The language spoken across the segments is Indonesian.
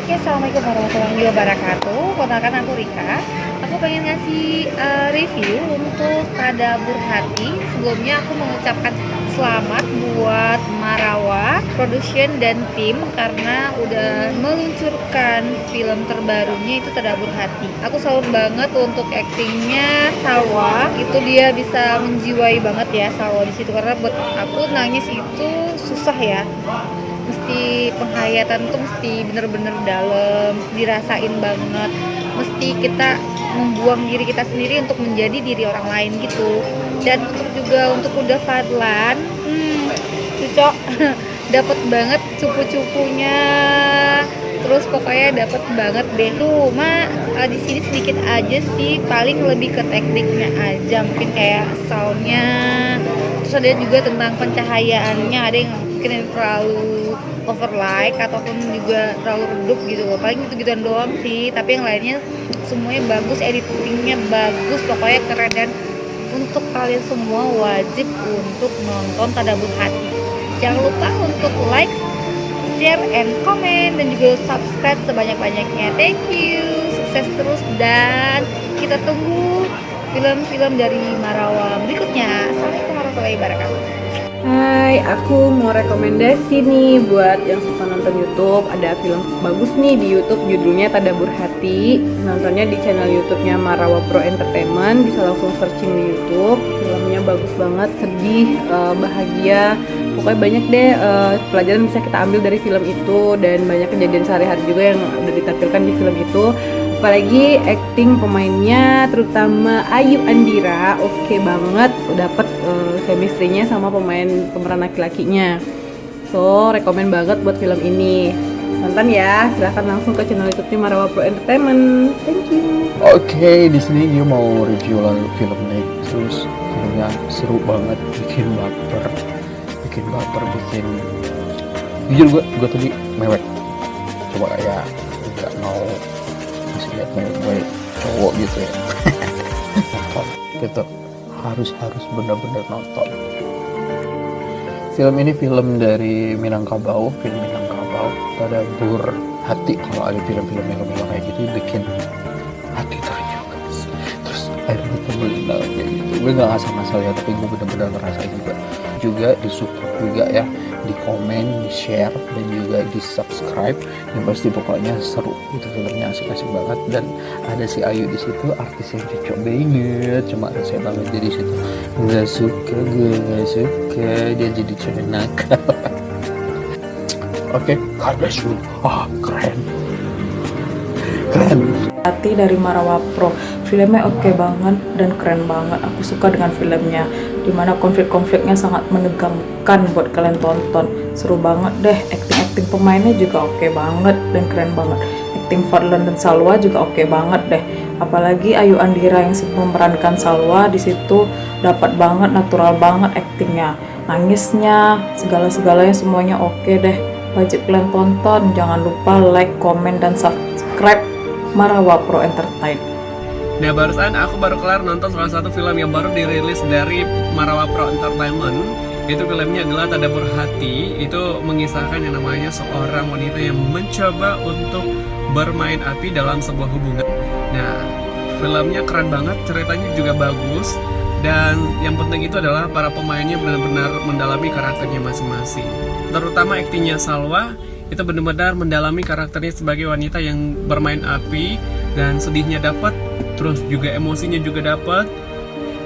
Oke, assalamualaikum warahmatullahi wabarakatuh. Perkenalkan aku Rika. Aku pengen ngasih review untuk Tadabur Hati. Sebelumnya aku mengucapkan selamat buat Marawa Production dan tim karena udah meluncurkan film terbarunya itu Tadabur Hati. Aku salut banget untuk aktingnya Salwa. Itu dia bisa menjiwai banget ya Salwa di situ karena buat aku nangis itu susah ya. Mesti penghayatan tuh mesti bener-bener dalam, dirasain banget, mesti kita membuang diri kita sendiri untuk menjadi diri orang lain gitu. Dan untuk Uda Fadlan, cocok dapat banget cupu-cupunya, terus pokoknya dapat banget deh. Cuma di sini sedikit aja sih, paling lebih ke tekniknya aja, mungkin kayak soundnya, terus ada juga tentang pencahayaannya, ada yang mungkin terlalu overlight ataupun juga terlalu redup gitu loh, paling gitu-gituan doang sih. Tapi yang lainnya semuanya bagus, editingnya bagus, pokoknya keren. Dan untuk kalian semua wajib untuk nonton Tadabur Hati. Jangan lupa untuk like, share, and comment, dan juga subscribe sebanyak-banyaknya. Thank you, sukses terus, dan kita tunggu film-film dari Marawa berikutnya. Assalamualaikum warahmatullahi wabarakatuh. Hai, aku mau rekomendasi nih buat yang suka nonton YouTube. Ada film bagus nih di YouTube, judulnya Tadabur Hati. Nontonnya di channel YouTube-nya Marawa Pro Entertainment. Bisa langsung searching di YouTube. Filmnya bagus banget, sedih, bahagia. Pokoknya banyak deh pelajaran bisa kita ambil dari film itu, dan banyak kejadian sehari-hari juga yang udah ditampilkan di film itu. Apalagi acting pemainnya, terutama Ayu Andira, oke banget, dapet chemistry-nya sama pemeran laki-lakinya. So, rekomen banget buat film ini. Nonton ya, silahkan langsung ke channel YouTube-nya Marawa Pro Entertainment. Thank you. Oke, di sini dia mau review lalu film Nexus. Filmnya seru banget, bikin baper, bikin jujur gue tadi mewek. Coba ya, nggak mau masih lihat mewek cowok gitu ya. Nonton gitu, harus benar-benar nonton. Film ini film dari Minangkabau, Tadabur Hati. Kalau ada film-film yang kayak gitu bikin hati ternyuh guys, terus air mata berenang kayak gitu. Gue nggak ngasal-ngasal ya, tapi gue benar-benar ngerasain juga di support juga ya, di komen, di share, dan juga di subscribe. Yang pasti pokoknya seru, itu filmnya asik-asik banget. Dan ada si Ayu di situ, artis yang cocok banget. Cuma saya banget jadi situ nggak suka dia jadi cewek nakal. Oke, God bless you. Keren. Hati dari Marawa Pro, filmnya oke banget dan keren banget. Aku suka dengan filmnya, dimana konflik-konfliknya sangat menegangkan buat kalian tonton. Seru banget deh, acting pemainnya juga oke banget dan keren banget. Acting Fadlan dan Salwa juga oke banget deh. Apalagi Ayu Andira yang memerankan Salwa di situ dapat banget, natural banget actingnya, nangisnya, segala-segalanya semuanya oke deh. Wajib kalian tonton. Jangan lupa like, komen, dan subscribe Marawa Pro Entertainment. Nah, barusan aku baru kelar nonton salah satu film yang baru dirilis dari Marawa Pro Entertainment. Itu filmnya adalah Tadabur Hati. Itu mengisahkan yang namanya seorang wanita yang mencoba untuk bermain api dalam sebuah hubungan. Nah, filmnya keren banget, ceritanya juga bagus, dan yang penting itu adalah para pemainnya benar-benar mendalami karakternya masing-masing. Terutama aktingnya Salwa itu benar-benar mendalami karakternya sebagai wanita yang bermain api, dan sedihnya dapat, terus juga emosinya juga dapat.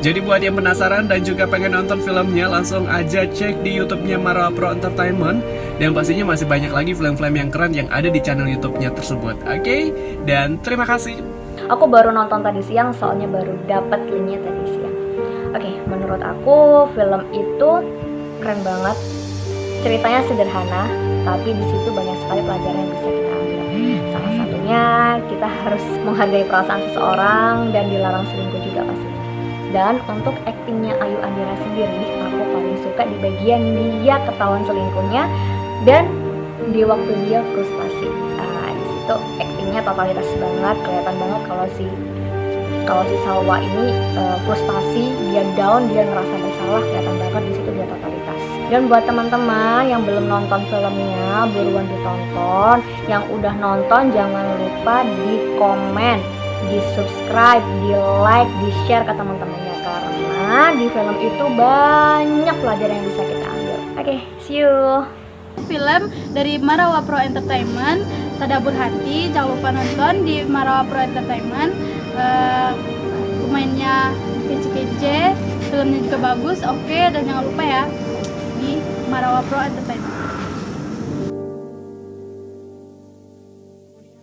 Jadi buat yang penasaran dan juga pengen nonton filmnya, langsung aja cek di YouTube-nya Marawa Pro Entertainment. Dan pastinya masih banyak lagi film-film yang keren yang ada di channel YouTube-nya tersebut. Oke, dan terima kasih. Aku baru nonton tadi siang, soalnya baru dapat linknya tadi siang. Oke, menurut aku film itu keren banget. Ceritanya sederhana, tapi di situ banyak sekali pelajaran yang bisa kita ambil. Salah satunya kita harus menghargai perasaan seseorang dan dilarang selingkuh juga pasti. Dan untuk aktingnya Ayu Andira sendiri, aku paling suka di bagian dia ketahuan selingkuhnya dan di waktu dia frustasi. Di situ aktingnya totalitas banget, kelihatan banget kalau si Salwa ini frustasi, dia down, dia ngerasa bersalah, kelihatan banget di situ dia totalitas. Dan buat teman-teman yang belum nonton filmnya, buruan ditonton. Yang udah nonton jangan lupa di komen, di subscribe, di like, di share ke teman-temannya, karena di film itu banyak pelajaran yang bisa kita ambil. Oke, see you. Film dari Marawa Pro Entertainment, Tadabur Hati. Jangan lupa nonton di Marawa Pro Entertainment. Pemainnya kece-kece, filmnya juga bagus. Oke, dan jangan lupa ya di Marawa Pro Entertainment.